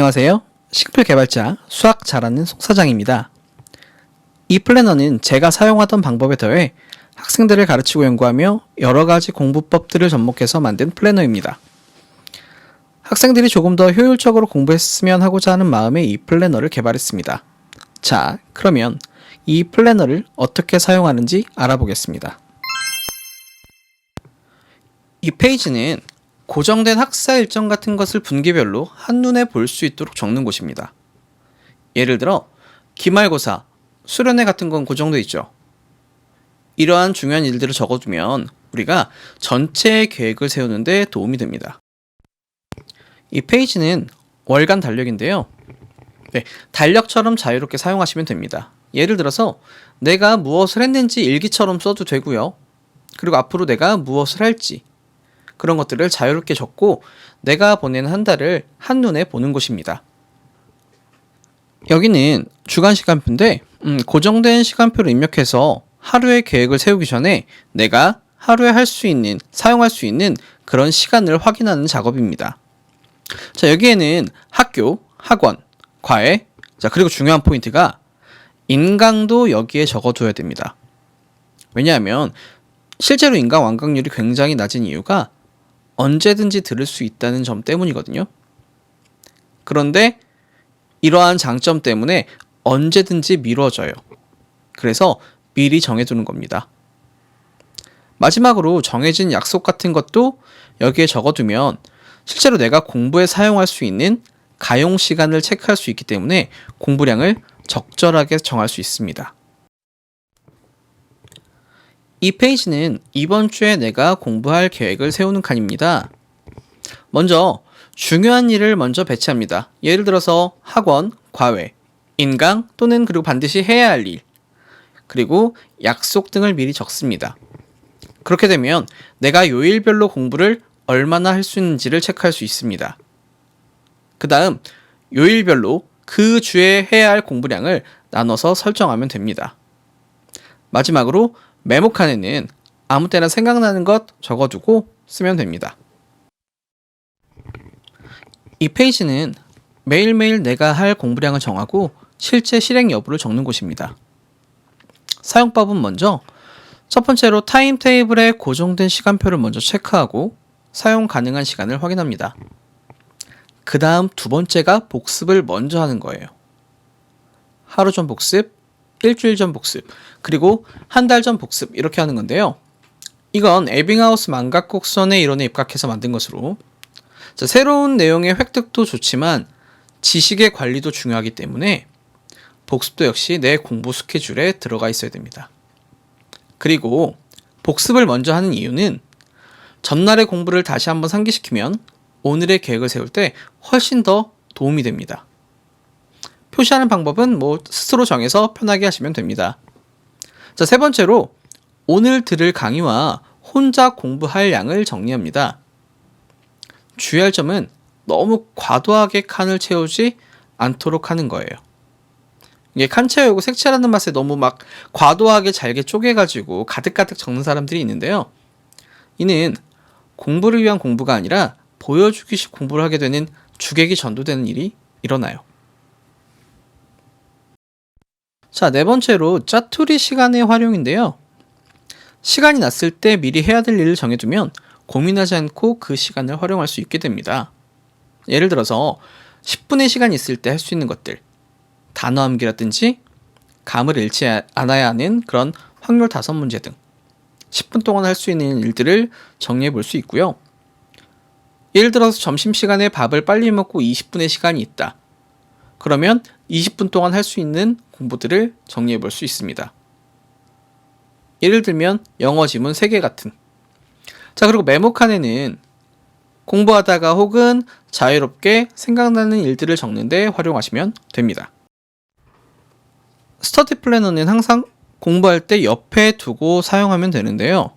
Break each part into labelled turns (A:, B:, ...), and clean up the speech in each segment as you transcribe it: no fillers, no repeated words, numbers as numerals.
A: 안녕하세요. 식플 개발자 수학 잘하는 송사장입니다. 이 플래너는 제가 사용하던 방법에 더해 학생들을 가르치고 연구하며 여러가지 공부법들을 접목해서 만든 플래너입니다. 학생들이 조금 더 효율적으로 공부했으면 하고자 하는 마음에 이 플래너를 개발했습니다. 자, 그러면 이 플래너를 어떻게 사용하는지 알아보겠습니다. 이 페이지는 고정된 학사 일정 같은 것을 분기별로 한눈에 볼 수 있도록 적는 곳입니다. 예를 들어 기말고사, 수련회 같은 건 고정되어 있죠. 이러한 중요한 일들을 적어두면 우리가 전체의 계획을 세우는 데 도움이 됩니다. 이 페이지는 월간 달력인데요. 달력처럼 자유롭게 사용하시면 됩니다. 예를 들어서 내가 무엇을 했는지 일기처럼 써도 되고요. 그리고 앞으로 내가 무엇을 할지 그런 것들을 자유롭게 적고 내가 보내는 한 달을 한눈에 보는 곳입니다. 여기는 주간 시간표인데 고정된 시간표를 입력해서 하루의 계획을 세우기 전에 내가 하루에 할 수 있는, 사용할 수 있는 그런 시간을 확인하는 작업입니다. 자, 여기에는 학교, 학원, 과외, 자, 그리고 중요한 포인트가 인강도 여기에 적어둬야 됩니다. 왜냐하면 실제로 인강 완강률이 굉장히 낮은 이유가 언제든지 들을 수 있다는 점 때문이거든요. 그런데 이러한 장점 때문에 언제든지 미뤄져요. 그래서 미리 정해두는 겁니다. 마지막으로 정해진 약속 같은 것도 여기에 적어두면 실제로 내가 공부에 사용할 수 있는 가용 시간을 체크할 수 있기 때문에 공부량을 적절하게 정할 수 있습니다. 이 페이지는 이번 주에 내가 공부할 계획을 세우는 칸입니다. 먼저 중요한 일을 먼저 배치합니다. 예를 들어서 학원, 과외, 인강 또는 그리고 반드시 해야 할 일, 그리고 약속 등을 미리 적습니다. 그렇게 되면 내가 요일별로 공부를 얼마나 할 수 있는지를 체크할 수 있습니다. 그 다음 요일별로 그 주에 해야 할 공부량을 나눠서 설정하면 됩니다. 마지막으로 메모칸에는 아무 때나 생각나는 것 적어두고 쓰면 됩니다. 이 페이지는 매일매일 내가 할 공부량을 정하고 실제 실행 여부를 적는 곳입니다. 사용법은 먼저 첫 번째로 타임 테이블에 고정된 시간표를 먼저 체크하고 사용 가능한 시간을 확인합니다. 그 다음 두 번째가 복습을 먼저 하는 거예요. 하루 전 복습, 일주일 전 복습, 그리고 한 달 전 복습 이렇게 하는 건데요. 이건 에빙하우스 망각곡선의 이론에 입각해서 만든 것으로 새로운 내용의 획득도 좋지만 지식의 관리도 중요하기 때문에 복습도 역시 내 공부 스케줄에 들어가 있어야 됩니다. 그리고 복습을 먼저 하는 이유는 전날의 공부를 다시 한번 상기시키면 오늘의 계획을 세울 때 훨씬 더 도움이 됩니다. 표시하는 방법은 스스로 정해서 편하게 하시면 됩니다. 자, 세 번째로 오늘 들을 강의와 혼자 공부할 양을 정리합니다. 주의할 점은 너무 과도하게 칸을 채우지 않도록 하는 거예요. 이게 칸 채우고 색칠하는 맛에 너무 과도하게 잘게 쪼개가지고 가득가득 적는 사람들이 있는데요. 이는 공부를 위한 공부가 아니라 보여주기식 공부를 하게 되는 주객이 전도되는 일이 일어나요. 자, 네 번째로 짜투리 시간의 활용인데요. 시간이 났을 때 미리 해야 될 일을 정해두면 고민하지 않고 그 시간을 활용할 수 있게 됩니다. 예를 들어서 10분의 시간이 있을 때 할 수 있는 것들, 단어 암기라든지 감을 잃지 않아야 하는 그런 확률 5문제 등 10분 동안 할 수 있는 일들을 정리해 볼 수 있고요. 예를 들어서 점심시간에 밥을 빨리 먹고 20분의 시간이 있다. 그러면 20분 동안 할 수 있는 공부들을 정리해 볼 수 있습니다. 예를 들면 영어 지문 3개 같은. 자, 그리고 메모칸에는 공부하다가 혹은 자유롭게 생각나는 일들을 적는데 활용하시면 됩니다. 스터디 플래너는 항상 공부할 때 옆에 두고 사용하면 되는데요.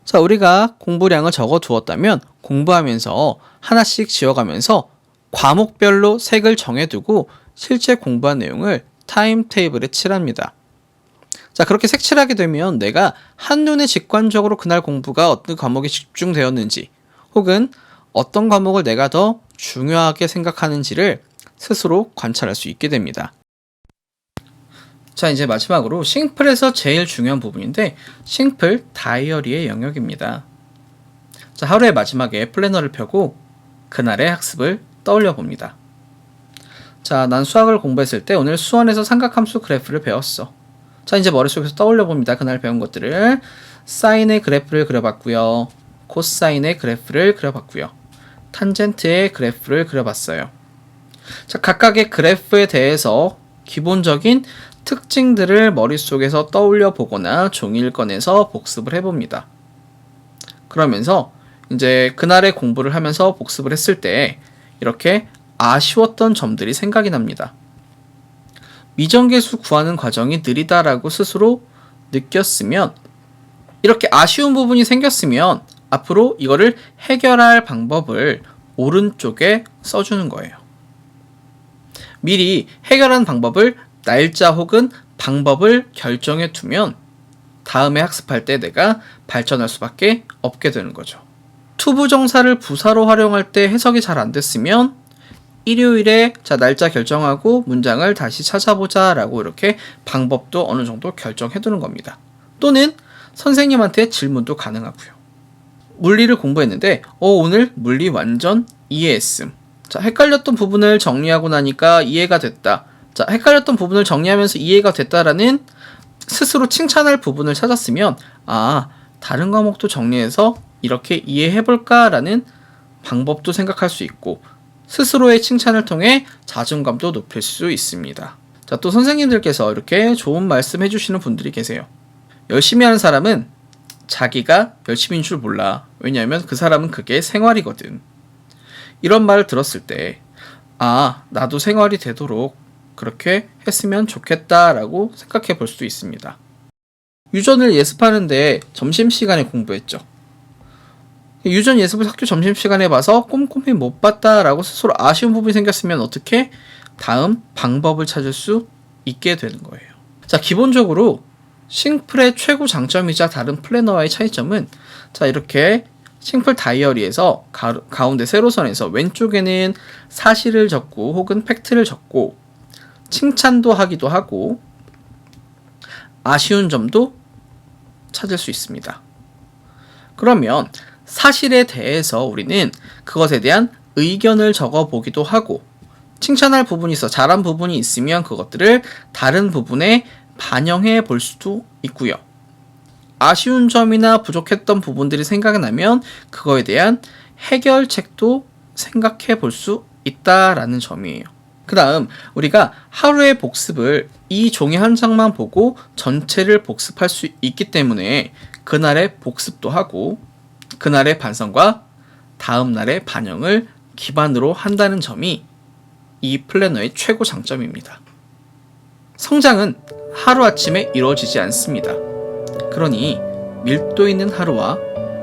A: 자, 우리가 공부량을 적어 두었다면 공부하면서 하나씩 지워가면서 과목별로 색을 정해두고 실제 공부한 내용을 타임 테이블에 칠합니다. 자, 그렇게 색칠하게 되면 내가 한눈에 직관적으로 그날 공부가 어떤 과목에 집중되었는지 혹은 어떤 과목을 내가 더 중요하게 생각하는지를 스스로 관찰할 수 있게 됩니다. 자, 이제 마지막으로 싱플에서 제일 중요한 부분인데 싱플 다이어리의 영역입니다. 자, 하루의 마지막에 플래너를 펴고 그날의 학습을 떠올려 봅니다. 자, 난 수학을 공부했을 때 오늘 수원에서 삼각함수 그래프를 배웠어. 자, 이제 머릿속에서 떠올려 봅니다. 그날 배운 것들을. 사인의 그래프를 그려봤고요. 코사인의 그래프를 그려봤고요. 탄젠트의 그래프를 그려봤어요. 자, 각각의 그래프에 대해서 기본적인 특징들을 머릿속에서 떠올려 보거나 종이를 꺼내서 복습을 해봅니다. 그러면서 이제 그날의 공부를 하면서 복습을 했을 때 이렇게 아쉬웠던 점들이 생각이 납니다. 미정계수 구하는 과정이 느리다라고 스스로 느꼈으면, 이렇게 아쉬운 부분이 생겼으면 앞으로 이거를 해결할 방법을 오른쪽에 써주는 거예요. 미리 해결하는 방법을 날짜 혹은 방법을 결정해 두면 다음에 학습할 때 내가 발전할 수밖에 없게 되는 거죠. 투부정사를 부사로 활용할 때 해석이 잘 안 됐으면 일요일에 자 날짜 결정하고 문장을 다시 찾아보자 라고 이렇게 방법도 어느 정도 결정해 두는 겁니다. 또는 선생님한테 질문도 가능하고요. 물리를 공부했는데 오늘 물리 완전 이해했음. 자, 헷갈렸던 부분을 정리하고 나니까 이해가 됐다. 자, 헷갈렸던 부분을 정리하면서 이해가 됐다라는 스스로 칭찬할 부분을 찾았으면 다른 과목도 정리해서 이렇게 이해해볼까라는 방법도 생각할 수 있고 스스로의 칭찬을 통해 자존감도 높일 수 있습니다. 자, 또 선생님들께서 이렇게 좋은 말씀 해주시는 분들이 계세요. 열심히 하는 사람은 자기가 열심히인 줄 몰라. 왜냐하면 그 사람은 그게 생활이거든. 이런 말을 들었을 때 나도 생활이 되도록 그렇게 했으면 좋겠다라고 생각해 볼 수 있습니다. 유전을 예습하는데 점심시간에 공부했죠. 유전 예습을 학교 점심시간에 봐서 꼼꼼히 못 봤다라고 스스로 아쉬운 부분이 생겼으면 어떻게 다음 방법을 찾을 수 있게 되는 거예요. 자, 기본적으로 싱플의 최고 장점이자 다른 플래너와의 차이점은 자, 이렇게 싱플 다이어리에서 가운데 세로선에서 왼쪽에는 사실을 적고 혹은 팩트를 적고 칭찬도 하기도 하고 아쉬운 점도 찾을 수 있습니다. 그러면 사실에 대해서 우리는 그것에 대한 의견을 적어보기도 하고 칭찬할 부분이 있어 잘한 부분이 있으면 그것들을 다른 부분에 반영해 볼 수도 있고요. 아쉬운 점이나 부족했던 부분들이 생각나면 그거에 대한 해결책도 생각해 볼 수 있다라는 점이에요. 그 다음 우리가 하루의 복습을 이 종이 한 장만 보고 전체를 복습할 수 있기 때문에 그날의 복습도 하고 그날의 반성과 다음 날의 반영을 기반으로 한다는 점이 이 플래너의 최고 장점입니다. 성장은 하루아침에 이루어지지 않습니다. 그러니 밀도 있는 하루와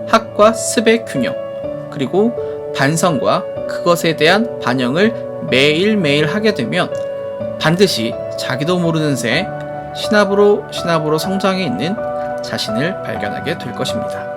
A: 학과 습의 균형, 그리고 반성과 그것에 대한 반영을 매일매일 하게 되면 반드시 자기도 모르는 새 시나브로 성장해 있는 자신을 발견하게 될 것입니다.